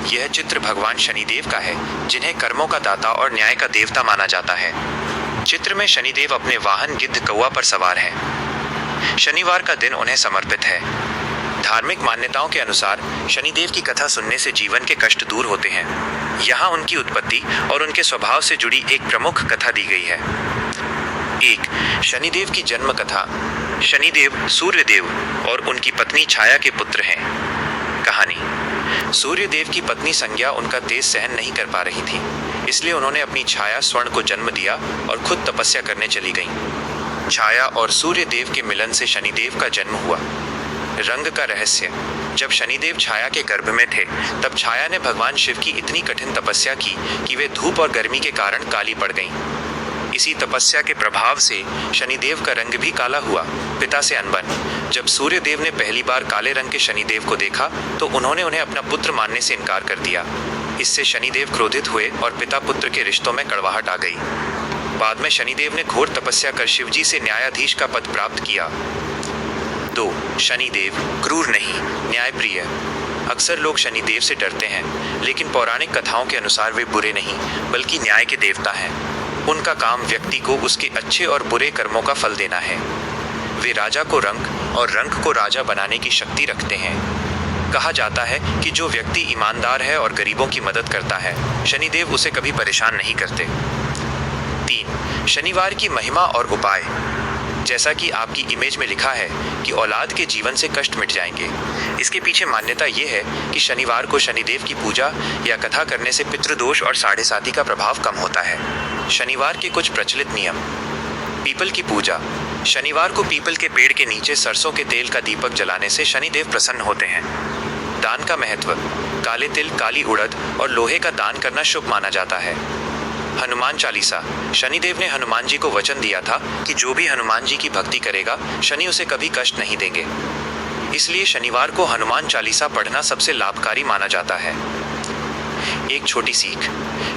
यह चित्र भगवान शनिदेव का है, जिन्हें कर्मों का दाता और न्याय का देवता माना जाता है। चित्र में शनिदेव अपने वाहन गिद्ध कौवा पर सवार हैं। शनिवार का दिन उन्हें समर्पित है। धार्मिक मान्यताओं के अनुसार शनिदेव की कथा सुनने से जीवन के कष्ट दूर होते हैं। यहाँ उनकी उत्पत्ति और उनके स्वभाव से जुड़ी एक प्रमुख कथा दी गई है। 1. शनिदेव की जन्म कथा। शनिदेव सूर्यदेव और उनकी पत्नी छाया के पुत्र हैं। कहानी। सूर्यदेव की पत्नी संज्ञा उनका तेज सहन नहीं कर पा रही थी, इसलिए उन्होंने अपनी छाया स्वर्ण को जन्म दिया और खुद तपस्या करने चली गईं। छाया और सूर्यदेव के मिलन से शनिदेव का जन्म हुआ। रंग का रहस्य। जब शनिदेव छाया के गर्भ में थे, तब छाया ने भगवान शिव की इतनी कठिन तपस्या की कि वे धूप और गर्मी के कारण काली पड़ गईं। इसी तपस्या के प्रभाव से शनिदेव का रंग भी काला हुआ। पिता से अनबन। जब सूर्यदेव ने पहली बार काले रंग के शनिदेव को देखा, तो उन्होंने उन्हें अपना पुत्र मानने से इनकार कर दिया। इससे शनिदेव क्रोधित हुए और पिता पुत्र के रिश्तों में कड़वाहट आ गई। बाद में शनिदेव ने घोर तपस्या कर शिवजी से न्यायाधीश का पद प्राप्त किया। 2. शनिदेव क्रूर नहीं, न्यायप्रिय। अक्सर लोग शनिदेव से डरते हैं, लेकिन पौराणिक कथाओं के अनुसार वे बुरे नहीं, बल्कि न्याय के देवता हैं। उनका काम व्यक्ति को उसके अच्छे और बुरे कर्मों का फल देना है। वे राजा को रंक और रंक को राजा बनाने की शक्ति रखते हैं। कहा जाता है कि जो व्यक्ति ईमानदार है और गरीबों की मदद करता है, शनिदेव उसे कभी परेशान नहीं करते। 3. शनिवार की महिमा और उपाय। जैसा कि आपकी इमेज में लिखा है कि औलाद के जीवन से कष्ट मिट जाएंगे, इसके पीछे मान्यता ये है कि शनिवार को शनिदेव की पूजा या कथा करने से पितृदोष और साढ़े साती का प्रभाव कम होता है। शनिवार के कुछ प्रचलित नियम। पीपल की पूजा। शनिवार को पीपल के पेड़ के नीचे सरसों के तेल का दीपक जलाने से शनिदेव प्रसन्न होते हैं। दान का महत्व। काले तिल, काली उड़द और लोहे का दान करना शुभ माना जाता है। हनुमान चालीसा। शनिदेव ने हनुमान जी को वचन दिया था कि जो भी हनुमान जी की भक्ति करेगा, शनि उसे कभी कष्ट नहीं देंगे। इसलिए शनिवार को हनुमान चालीसा पढ़ना सबसे लाभकारी माना जाता है। एक छोटी सीख।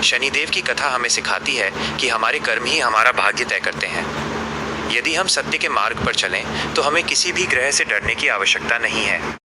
शनिदेव की कथा हमें सिखाती है कि हमारे कर्म ही हमारा भाग्य तय करते हैं। यदि हम सत्य के मार्ग पर चलें, तो हमें किसी भी ग्रह से डरने की आवश्यकता नहीं है।